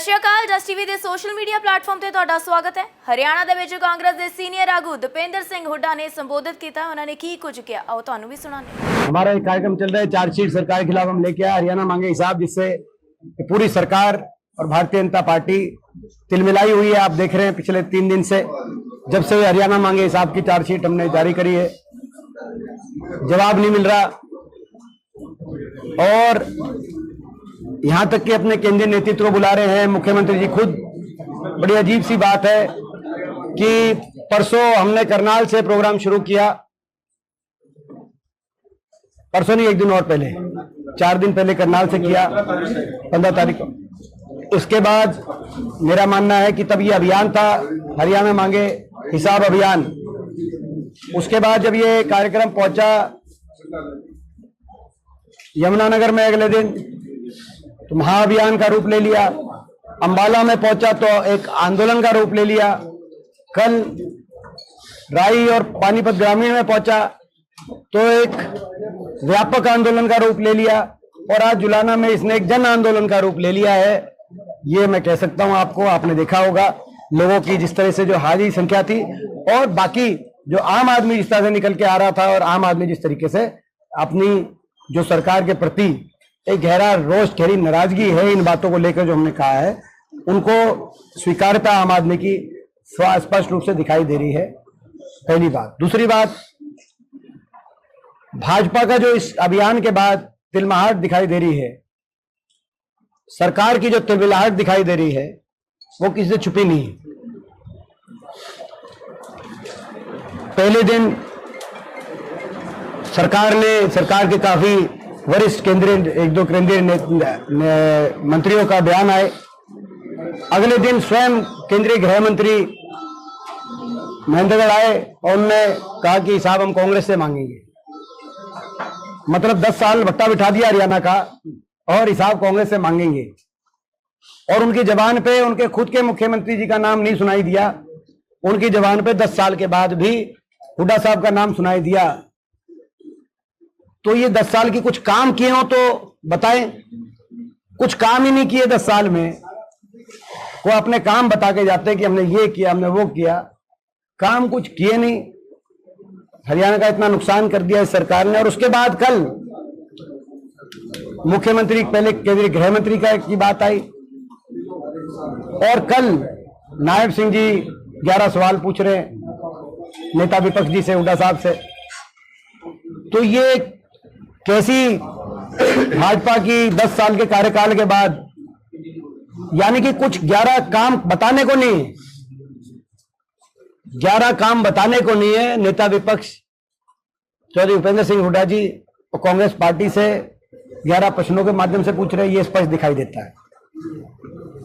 ਸ਼੍ਰੀ ਅਕਾਲ। ਜਸ TV ਦੇ social media platform ਤੇ ਤੁਹਾਡਾ ਸਵਾਗਤ ਹੈ। ਹਰਿਆਣਾ ਦੇ ਵਿੱਚ ਕਾਂਗਰਸ ਦੇ ਸੀਨੀਅਰ ਆਗੂ दीपेंद्र सिंह हुड्डा ने संबोधित किया। उन्होंने की कुछ किया, आओ ਤੁਹਾਨੂੰ भी सुनाने। हमारा एक कार्यक्रम चल रहा है, चार्जशीट सरकार के खिलाफ हम लेके आए, हरियाणा मांगे हिसाब, जिससे पूरी सरकार और भारतीय जनता पार्टी तिलमिलाई हुई है। आप देख रहे हैं पिछले 3 दिन से, जब से हरियाणा मांगे हिसाब की चार्जशीट हमने जारी करी है, जवाब नहीं मिल रहा। और यहां तक कि अपने केंद्रीय नेतृत्व को बुला रहे हैं मुख्यमंत्री जी खुद। बड़ी अजीब सी बात है कि परसों हमने करनाल से प्रोग्राम शुरू किया, परसों नहीं, एक दिन और पहले, 4 दिन पहले करनाल से किया, 15 तारीख को। उसके बाद मेरा मानना है कि तब ये अभियान था, हरियाणा मांगे हिसाब अभियान। उसके बाद जब ये कार्यक्रम पहुंचा यमुनानगर में अगले दिन, तो महाअभियान का रूप ले लिया। अंबाला में पहुंचा तो एक आंदोलन का रूप ले लिया। कल राई और पानीपत ग्रामीण में पहुंचा तो एक व्यापक आंदोलन का रूप ले लिया। और आज जुलाना में इसने एक जन आंदोलन का रूप ले लिया है। ये मैं कह सकता हूं आपको, आपने देखा होगा लोगों की जिस तरह से जो हाजिरी संख्या थी, और बाकी जो आम आदमी जिस तरह से निकल के आ रहा था, और आम आदमी जिस तरीके से अपनी जो सरकार के प्रति एक गहरा रोष, गहरी नाराजगी है इन बातों को लेकर जो हमने कहा है, उनको स्वीकारता आम आदमी की स्पष्ट रूप से दिखाई दे रही है। पहली बात। दूसरी बात, भाजपा का जो इस अभियान के बाद तिलमिलाहट दिखाई दे रही है, सरकार की जो तिलमिलाहट दिखाई दे रही है, वो किसी से छुपी नहीं है। पहले दिन सरकार के काफी वरिष्ठ केंद्रीय 1-2 केंद्रीय मंत्रियों का बयान आए। अगले दिन स्वयं केंद्रीय गृह मंत्री महेंद्रगढ़ आए और उन्होंने कहा कि हिसाब हम कांग्रेस से मांगेंगे। मतलब 10 साल भट्टा बिठा दिया हरियाणा का, और हिसाब कांग्रेस से मांगेंगे। और उनकी जबान पे उनके खुद के मुख्यमंत्री जी का नाम नहीं सुनाई दिया, उनकी जबान पे 10 साल के बाद भी हुड्डा साहब का नाम सुनाई दिया। तो ये 10 साल की कुछ काम किए हो तो बताएं। कुछ काम ही नहीं किए 10 साल में। वो अपने काम बता के जाते हैं कि हमने ये किया, हमने वो किया, काम कुछ किए नहीं। हरियाणा का इतना नुकसान कर दिया इस सरकार ने। और उसके बाद कल मुख्यमंत्री, पहले केंद्रीय गृह मंत्री की बात आई, और कल नायब सिंह जी 11 सवाल पूछ रहे हैं नेता विपक्ष जी से, हुड्डा साहब से। तो ये कैसी भाजपा की 10 साल के कार्यकाल के बाद, यानी कि कुछ 11 काम बताने को नहीं है, 11 काम बताने को नहीं है। नेता विपक्ष चौधरी भूपेंद्र सिंह हुड्डा जी और कांग्रेस पार्टी से 11 प्रश्नों के माध्यम से पूछ रहे हैं, ये स्पष्ट दिखाई देता है।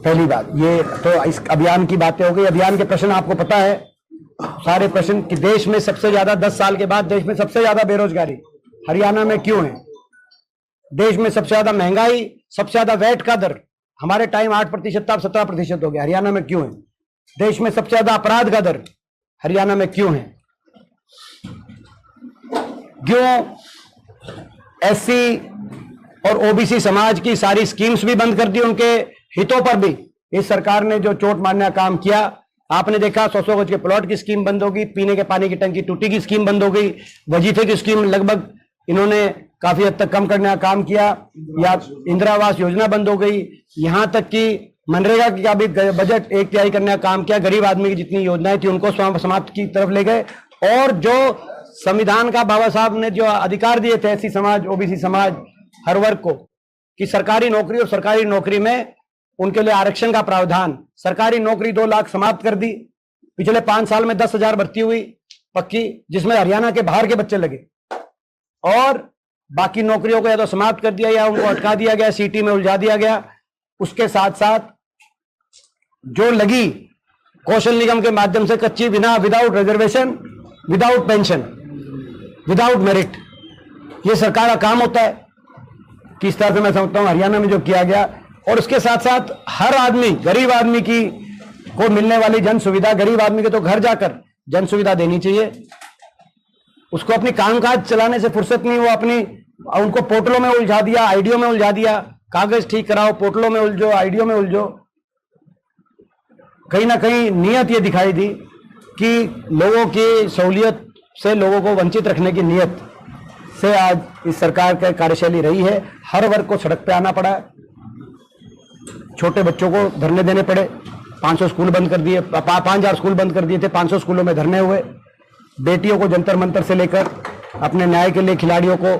पहली बात ये तो इस अभियान की बातें हो गई। अभियान के प्रश्न आपको पता है, सारे प्रश्न कि देश में सबसे ज्यादा 10 साल के बाद देश में सबसे ज्यादा बेरोजगारी हरियाणा में क्यों है, देश में सबसे ज्यादा महंगाई, सबसे ज्यादा वैट का दर, हमारे टाइम 8% था, अब 17% हो गया, हरियाणा में क्यों है, देश में सबसे ज्यादा अपराध का दर हरियाणा में क्यों है, क्यों एससी और ओबीसी समाज की सारी स्कीम्स भी बंद कर दी, उनके हितों पर भी इस सरकार ने जो चोट मारने का काम किया। आपने देखा 100 गज के प्लॉट की स्कीम बंद होगी, पीने के पानी की टंकी टूटी की स्कीम बंद हो गई, वजीफे की स्कीम लगभग इन्होंने काफी हद तक कम करने का काम किया, या इंदिरा आवास योजना बंद हो गई, यहां तक कि मनरेगा का भी बजट 1/3 करने का काम किया। गरीब आदमी की जितनी योजनाएं थी उनको समाप्त की तरफ ले गए। और जो संविधान का बाबा साहब ने जो अधिकार दिए थे एससी समाज, ओबीसी समाज, हर वर्ग को, कि सरकारी नौकरी, और सरकारी नौकरी में उनके लिए आरक्षण का प्रावधान, सरकारी नौकरी 2 लाख समाप्त कर दी। पिछले 5 साल में 10,000 भर्ती हुई पक्की, जिसमें हरियाणा के बाहर के बच्चे लगे, और बाकी नौकरियों को या तो समाप्त कर दिया या उनको अटका दिया गया, सीटी में उलझा दिया गया। उसके साथ साथ जो लगी कौशल निगम के माध्यम से कच्ची, without reservation, without pension, without merit, ये सरकार का काम होता है। किस तरह से मैं समझता हूं हरियाणा में जो किया गया। और उसके साथ साथ हर आदमी, गरीब आदमी की को मिलने वाली जन सुविधा, गरीब आदमी के तो घर जाकर जन सुविधा देनी चाहिए। उसको अपनी कामकाज चलाने से फुर्सत नहीं, वो उनको पोर्टलों में उलझा दिया, आईडीओ में उलझा दिया, कागज ठीक कराओ, पोर्टलों में उलझो, आईडीओ में उलझो। कहीं ना कहीं नीयत ये दिखाई दी कि लोगों की सहूलियत से लोगों को वंचित रखने की नीयत से आज इस सरकार की कार्यशैली रही है। हर वर्ग को सड़क पे आना पड़ा, छोटे बच्चों को धरने देने पड़े, 500 स्कूल बंद कर दिए, 5000 स्कूल बंद कर दिए थे, 500 स्कूलों में धरने हुए। बेटियों को जंतर मंतर से लेकर अपने न्याय के लिए खिलाड़ियों को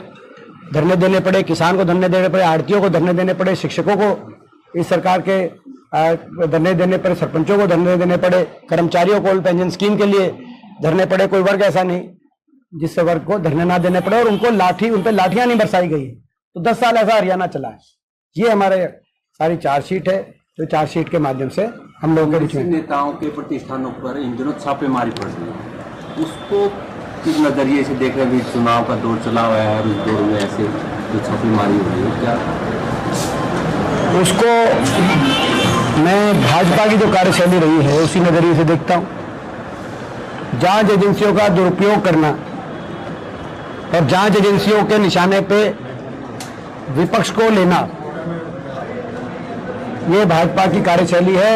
धरने देने पड़े, किसान को धरने देने पड़े, आड़तियों को धरने देने पड़े, शिक्षकों को इस सरकार के धरने देने पड़े, सरपंचों को धरने देने पड़े, कर्मचारियों को पेंशन स्कीम के लिए धरने पड़े। कोई वर्ग ऐसा नहीं जिससे वर्ग को धरने ना देने पड़े और उन पर लाठियां नहीं बरसाई गई। तो 10 साल ऐसा हरियाणा चला है। ये हमारे सारी चार्जशीट है, तो चार्जशीट के माध्यम से हम लोगों के बीच में नेताओं के प्रतिष्ठानों पर इन दिनों छापेमारी पड़ रही है, उसको किस नजरिए से देख रहे हैं? चुनाव का दौर चला हुआ है, उस दौर में ऐसे जो छापेमारी हो रही है, क्या उसको मैं भाजपा की जो कार्यशैली रही है उसी नजरिए से देखता हूं। जांच एजेंसियों का दुरुपयोग करना और जांच एजेंसियों के निशाने पे विपक्ष को लेना, ये भाजपा की कार्यशैली है।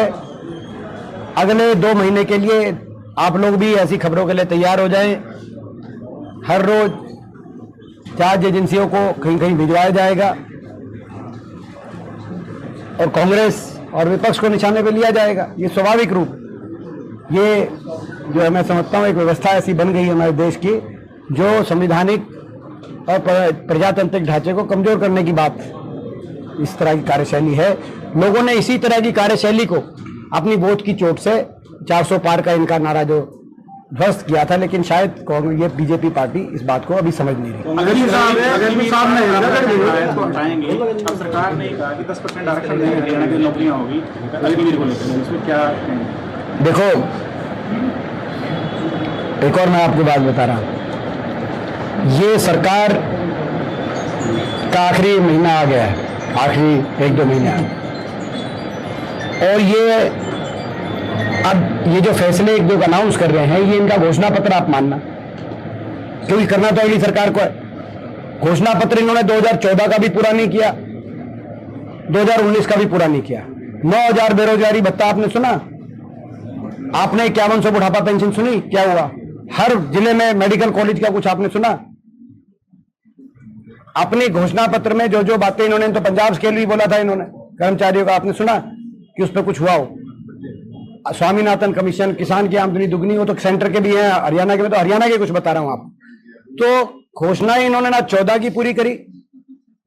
अगले 2 महीने के लिए आप लोग भी ऐसी खबरों के लिए तैयार हो जाएं। हर रोज जांच एजेंसियों को कहीं कहीं भिजवाया जाएगा और कांग्रेस और विपक्ष को निशाने पे लिया जाएगा। ये स्वाभाविक रूप, ये जो है मैं समझता हूँ एक व्यवस्था ऐसी बन गई है हमारे देश की जो संवैधानिक और प्रजातांत्रिक ढांचे को कमजोर करने की बात, इस तरह की कार्यशैली है। लोगों ने इसी तरह की कार्यशैली को अपनी वोट की चोट से 400 पार का इनका नारा जो ध्वस्त किया था, लेकिन शायद ये बीजेपी पार्टी इस बात को अभी समझ नहीं रही। सरकार ने कहा कि 10% आरक्षण देंगे, हरियाणा की नौकरियां होगी अग्निवीर को लेकर, इसमें क्या? देखो, एक और मैं आपको बात बता रहा हूं, ये सरकार का आखिरी महीना आ गया है, आखिरी 1-2 महीना, और ये अब ये जो फैसले एक दो अनाउंस कर रहे हैं, ये इनका घोषणा पत्र आप मानना, क्योंकि करना तो अगली सरकार को है। घोषणा पत्र इन्होंने 2014 का भी पूरा नहीं किया, 2019 का भी पूरा नहीं किया। 9000 बेरोजगारी भत्ता आपने सुना? आपने 5100 बुढ़ापा पेंशन सुनी? क्या हुआ? हर जिले में मेडिकल कॉलेज का कुछ आपने सुना? अपनी घोषणा पत्र में जो जो बातें इन्होंने, तो पंजाब स्केल भी बोला था इन्होंने कर्मचारियों का, आपने सुना कि उस पर कुछ हुआ हो? स्वामीनाथन कमीशन, किसान की आमदनी दुगनी हो, तो सेंटर के भी हैं, हरियाणा के में, तो हरियाणा के कुछ बता रहा हूं आप। तो घोषणाएं इन्होंने ना 14 की पूरी करी,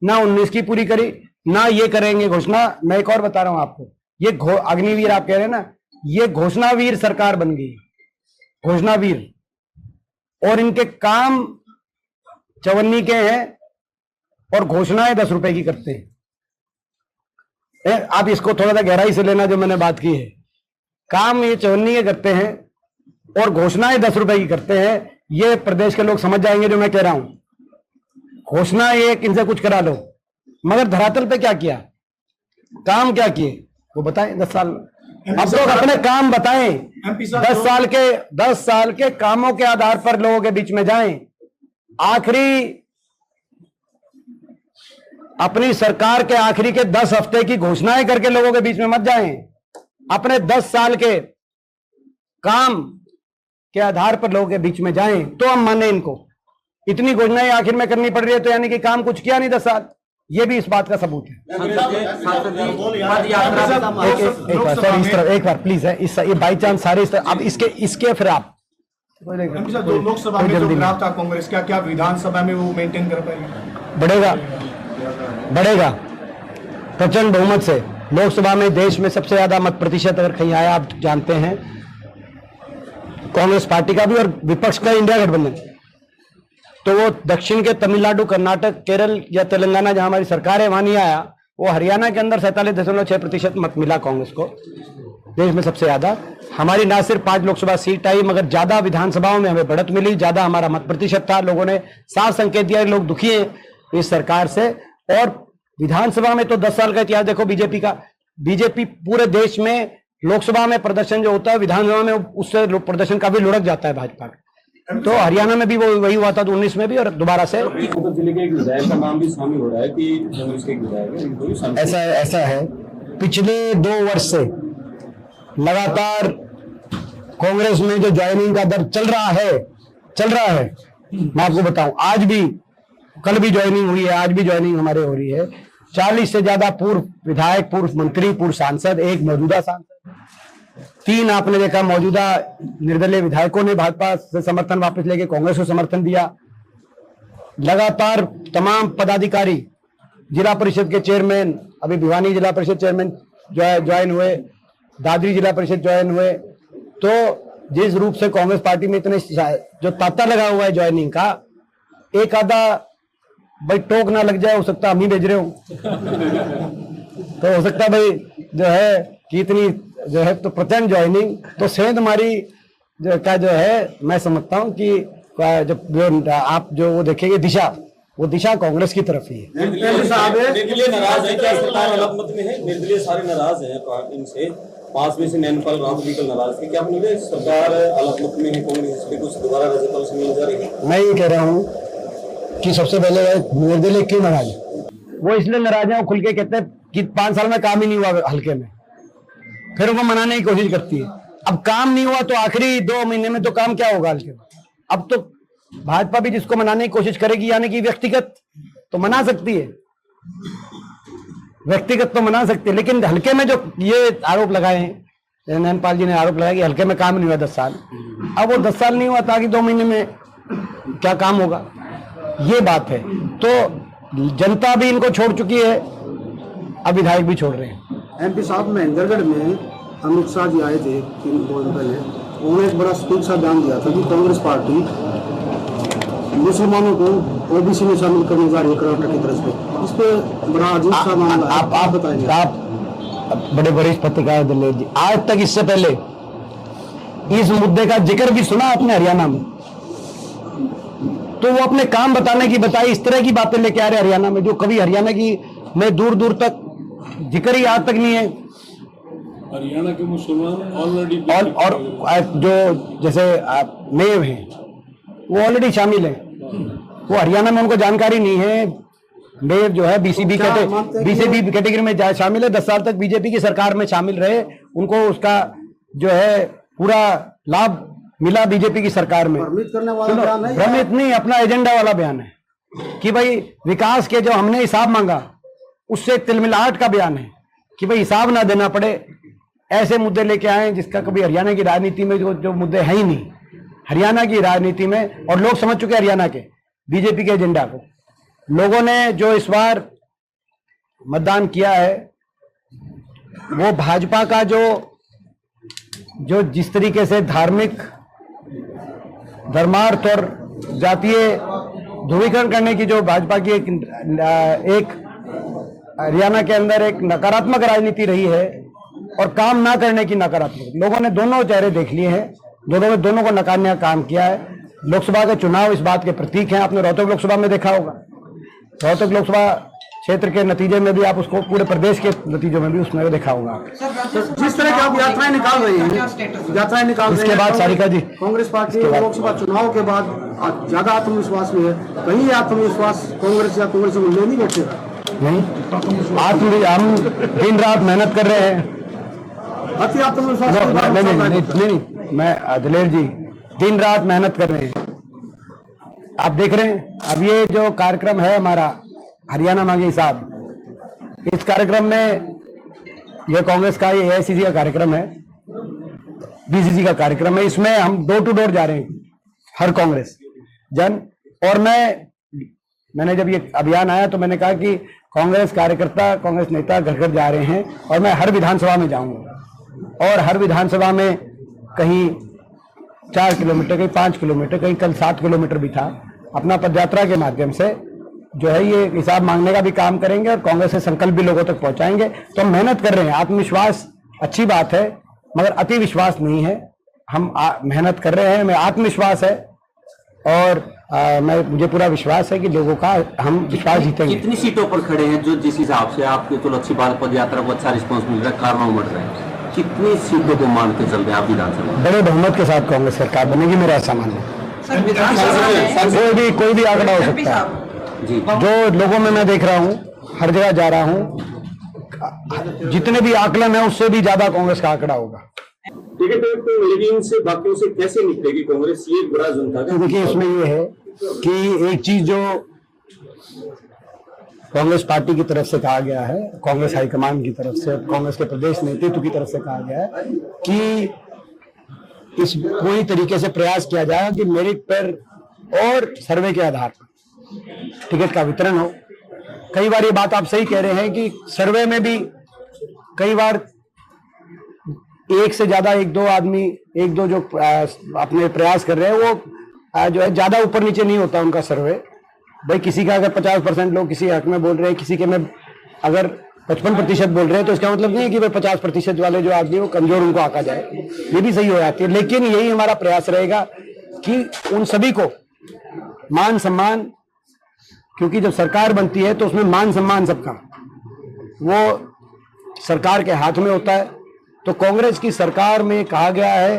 ना 19 की पूरी करी, ना ये करेंगे घोषणा। मैं एक और बता रहा हूं आपको, ये अग्निवीर आप कह रहे हैं ना, ये घोषणावीर सरकार बन गई, घोषणावीर। और इनके काम चवन्नी के हैं और घोषणाएं 10 रुपए की करते हैं। आप इसको थोड़ा सा गहराई से लेना, जो मैंने बात की है। काम ये चवन्नी के करते हैं और घोषणाएं 10 रुपए की करते हैं। ये प्रदेश के लोग समझ जाएंगे जो मैं कह रहा हूं। घोषणा एक इनसे कुछ करा लो, मगर धरातल पे क्या किया, काम क्या किए वो बताएं। 10 साल अब लोग अपने काम बताएं। 10 साल के कामों के आधार पर लोगों के बीच में जाएं। आखिरी अपनी सरकार के आखिरी के 10 हफ्ते की घोषणाएं करके लोगों के बीच में मत जाएं। अपने 10 साल के काम के आधार पर लोगों के बीच में जाएं, तो हम माने इनको। इतनी घोषणाएं आखिर में करनी पड़ रही है, तो यानी कि काम कुछ किया नहीं 10 साल। ये भी इस बात का सबूत है। एक बार प्लीज है, ये बाई चांस सारे इस तरह, अब इसके फिर आप लोकसभा में जो ग्राफ था कांग्रेस का, क्या विधानसभा में वो मेंटेन कर पाएगी? बढ़ेगा प्रचंड बहुमत से। लोकसभा में देश में सबसे ज्यादा मत प्रतिशत अगर कहीं आया, आप जानते हैं, कांग्रेस पार्टी का भी और विपक्ष का इंडिया गठबंधन। तो वो दक्षिण के तमिलनाडु, कर्नाटक, केरल या तेलंगाना जहां हमारी सरकार है वहां नहीं आया। वो हरियाणा के अंदर 47.6% मत मिला कांग्रेस को, देश में सबसे ज्यादा। हमारी ना सिर्फ 5 लोकसभा सीट आई, मगर ज्यादा विधानसभाओं में हमें बढ़त मिली, ज्यादा हमारा मत प्रतिशत था। लोगों ने साफ संकेत दिया, लोग दुखी हैं इस सरकार से। और विधानसभा में तो 10 साल का इतिहास देखो बीजेपी का। बीजेपी पूरे देश में लोकसभा में प्रदर्शन जो होता है, विधानसभा में उससे प्रदर्शन काफी लुढ़क जाता है भाजपा का। तो हरियाणा में भी वो वही हुआ था, 19 में भी, और दोबारा से जिले के एक विधायक का नाम भी शामिल हो रहा है कि कांग्रेस के एक विधायक है। ऐसा है। पिछले 2 वर्ष से लगातार कांग्रेस में जो ज्वाइनिंग का दर चल रहा है, मैं आपको बताऊं, आज भी, कल भी ज्वाइनिंग हुई है, आज भी ज्वाइनिंग हमारे हो रही है। 40 से ज्यादा पूर्व विधायक, पूर्व मंत्री, पूर्व सांसद, एक मौजूदा सांसद, 3 आपने देखा मौजूदा निर्दलीय विधायकों ने भाजपा से समर्थन वापस लेके कांग्रेस को समर्थन दिया। लगातार तमाम पदाधिकारी, जिला परिषद के चेयरमैन, अभी भिवानी जिला परिषद चेयरमैन ज्वाइन हुए, दादरी जिला परिषद ज्वाइन हुए। तो जिस रूप से कांग्रेस पार्टी में इतने जो तांता लगा हुआ है ज्वाइनिंग का, एक आधा भाई टोक ना लग जाए, हो सकता हम ही भेज रहे हो तो हो सकता भाई जो है कि इतनी जो है तो प्रचंड ज्वाइनिंग, तो सेंध हमारी का जो है, मैं समझता हूं कि जो आप जो वो देखेंगे दिशा, वो दिशा कांग्रेस की तरफ ही है। निर्दलीय नाराज है क्या? सरकार अलग मत में है, निर्दलीय सारे नाराज हैं इनसे, 5 में से नैनपाल राम विकल नाराज थे। क्या आप नहीं, सरकार अलग मत में है, कांग्रेस पे कुछ दोबारा राज्यपाल से मिल जा रही है? मैं ये कह रहा हूँ कि सबसे पहले निर्दलीय क्यों नाराज है? वो इसलिए नाराज है, वो खुल के कहते हैं कि 5 साल में काम ही नहीं हुआ हल्के में, फिर उनको मनाने की कोशिश करती है। अब काम नहीं हुआ तो आखिरी 2 महीने में तो काम क्या होगा हल्के में? अब तो भाजपा भी जिसको मनाने की कोशिश करेगी, यानी कि व्यक्तिगत तो मना सकती है, व्यक्तिगत तो मना सकती है, लेकिन हल्के में जो ये आरोप लगाए हैं, नैनपाल जी ने आरोप लगाया कि हल्के में काम नहीं हुआ 10 साल। अब वो 10 साल नहीं हुआ, ताकि 2 महीने में क्या काम होगा, ये बात है। तो जनता भी इनको छोड़ चुकी है, अब विधायक भी छोड़ रहे हैं। एमपी साहब महेंद्रगढ़ में अमित शाह जी आए थे 3 दिन पहले, उन्होंने एक बड़ा स्पीच सा बयान दिया था कि कांग्रेस पार्टी मुसलमानों को ओबीसी में शामिल करने जा रही है कर्नाटक की तरफ से। इस पे बड़ा अजीब सा मामला है, आप बताएंगे। आप बड़े वरिष्ठ पत्रकार दिलेर जी, आज तक इससे पहले इस मुद्दे का जिक्र भी सुना आपने हरियाणा में? तो वो अपने काम बताने की बताई, इस तरह की बातें लेके आ रहे हरियाणा में, जो कभी हरियाणा की में दूर दूर तक जिक्र ही आज तक नहीं है। हरियाणा के मुसलमान ऑलरेडी और जो जैसे मेव हैं, वो ऑलरेडी शामिल हैं, वो हरियाणा में उनको जानकारी नहीं है। मेव जो है बीसीबी कैटेगरी में शामिल है, 10 साल तक बीजेपी की सरकार में शामिल रहे, उनको उसका जो है पूरा लाभ मिला बीजेपी की सरकार में। भ्रमित करने वाला बयान है, भ्रमित नहीं, अपना एजेंडा वाला बयान है कि भाई विकास के जो हमने हिसाब मांगा उससे तिलमिलाहट का बयान है कि भाई हिसाब ना देना पड़े, ऐसे मुद्दे लेके आए जिसका कभी हरियाणा की राजनीति में जो मुद्दे हैं ही नहीं, हरियाणा की राजनीति में। और लोग समझ चुके हरियाणा के बीजेपी के एजेंडा को। लोगों ने जो इस बार मतदान किया है, वो भाजपा का जो जिस तरीके से धार्मिक, धर्मार्थ और जातीय ध्रुवीकरण करने की जो भाजपा की एक हरियाणा के अंदर एक नकारात्मक राजनीति रही है, और काम ना करने की नकारात्मक, लोगों ने दोनों चेहरे देख लिए हैं, दोनों को नकारने का काम किया है। लोकसभा के चुनाव इस बात के प्रतीक हैं। आपने रोहतक लोकसभा में देखा होगा, रोहतक लोकसभा क्षेत्र के नतीजे में भी, आप उसको पूरे प्रदेश के नतीजों में भी उसमें देखा होगा। जिस तरह की आप यात्राएं निकाल रही हैं, इसके बाद सारिका जी, कांग्रेस पार्टी लोकसभा चुनाव के बाद ज्यादा आत्मविश्वास में है, कहीं आत्मविश्वास कांग्रेस या कांग्रेस में ले नहीं बैठे? नहीं, हम दिन रात मेहनत कर रहे हैं। अति आत्मविश्वास नहीं, मैं दिलेर जी, दिन रात मेहनत कर रहे हैं। आप देख रहे हैं, अब ये जो कार्यक्रम है हमारा हरियाणा मांगे हिसाब, इस कार्यक्रम में यह कांग्रेस का, ये एआईसीसी का कार्यक्रम है, बीसीसी का कार्यक्रम है। इसमें हम डोर टू डोर जा रहे हैं, हर कांग्रेस जन। और मैंने जब ये अभियान आया तो मैंने कहा कि कांग्रेस कार्यकर्ता, कांग्रेस नेता घर घर जा रहे हैं, और मैं हर विधानसभा में जाऊंगा, और हर विधानसभा में कहीं 4 किलोमीटर, कहीं 5 किलोमीटर, कहीं कल 7 किलोमीटर भी था, अपना पदयात्रा के माध्यम से जो है ये हिसाब मांगने का भी काम करेंगे, और कांग्रेस के संकल्प भी लोगों तक पहुंचाएंगे। तो हम मेहनत कर रहे हैं। आत्मविश्वास अच्छी बात है, मगर अति विश्वास नहीं है। हम मेहनत कर रहे हैं, हमें आत्मविश्वास है, और मुझे पूरा विश्वास है कि लोगों का हम विश्वास जीतेंगे। कितनी सीटों पर खड़े हैं जो जिस हिसाब से आपके तो अच्छी बात, पद यात्रा को अच्छा रिस्पॉन्स मिल रहा है, कारनामा बढ़ रहे हैं, कितनी सीटों को मान के चल रहे हैं आप विधानसभा? बड़े बहुमत के साथ कांग्रेस सरकार बनेगी, मेरा ऐसा मानना है। कोई भी आंकड़ा हो सकता है जी, जो लोगों में मैं देख रहा हूँ, हर जगह जा रहा हूँ, जितने भी आकलन है उससे भी ज्यादा कांग्रेस का आंकड़ा होगा। टिकट तो मिलेगी इनसे, बाकियों से कैसे निकलेगी कांग्रेस, ये एक बड़ा जनता तो देखिए इसमें ये है कि एक चीज जो कांग्रेस पार्टी की तरफ से कहा गया है, कांग्रेस हाईकमान की तरफ से, कांग्रेस के प्रदेश नेतृत्व की तरफ से कहा गया है कि इस पूरी तरीके से प्रयास किया जाएगा कि मेरिट पर और सर्वे के आधार पर टिकट का वितरण हो। कई बार ये बात आप सही कह रहे हैं कि सर्वे में भी कई बार एक से ज्यादा एक दो जो अपने प्रयास कर रहे हैं वो जो है ज्यादा ऊपर नीचे नहीं होता उनका सर्वे। भाई किसी का अगर 50% लोग किसी हक में बोल रहे हैं, किसी के में अगर 55% बोल रहे हैं, तो इसका मतलब नहीं है कि भाई 50% वाले जो आदमी वो कमजोर उनको आका जाए, ये भी सही हो जाती है। लेकिन यही हमारा प्रयास रहेगा कि उन सभी को मान सम्मान, क्योंकि जब सरकार बनती है तो उसमें मान सम्मान सबका वो सरकार के हाथ में होता है। तो कांग्रेस की सरकार में कहा गया है,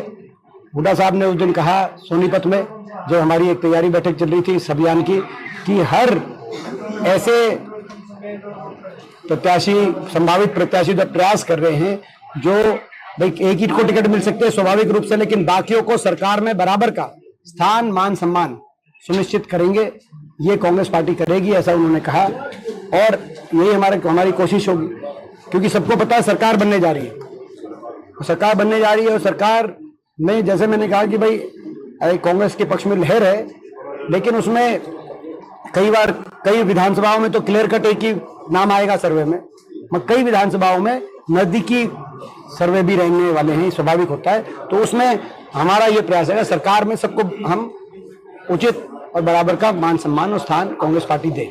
हुड्डा साहब ने उस दिन कहा सोनीपत में जब हमारी एक तैयारी बैठक चल रही थी इस अभियान की, कि हर ऐसे प्रत्याशी, संभावित प्रत्याशी जब प्रयास कर रहे हैं जो भाई एक ही को टिकट मिल सकते हैं स्वाभाविक रूप से, लेकिन बाकियों को सरकार में बराबर का स्थान, मान सम्मान सुनिश्चित करेंगे, ये कांग्रेस पार्टी करेगी, ऐसा उन्होंने कहा। और यही हमारी कोशिश होगी, क्योंकि सबको पता है सरकार बनने जा रही है, सरकार बनने जा रही है। और सरकार में जैसे मैंने कहा कि भाई कांग्रेस के पक्ष में लहर है, लेकिन उसमें कई बार कई विधानसभाओं में तो क्लियर कट एक ही नाम आएगा सर्वे में, मगर कई विधानसभाओं में नजदीकी सर्वे भी रहने वाले हैं, स्वाभाविक होता है। तो उसमें हमारा ये प्रयास है सरकार में सबको हम उचित और बराबर का मान सम्मान और स्थान कांग्रेस पार्टी दे।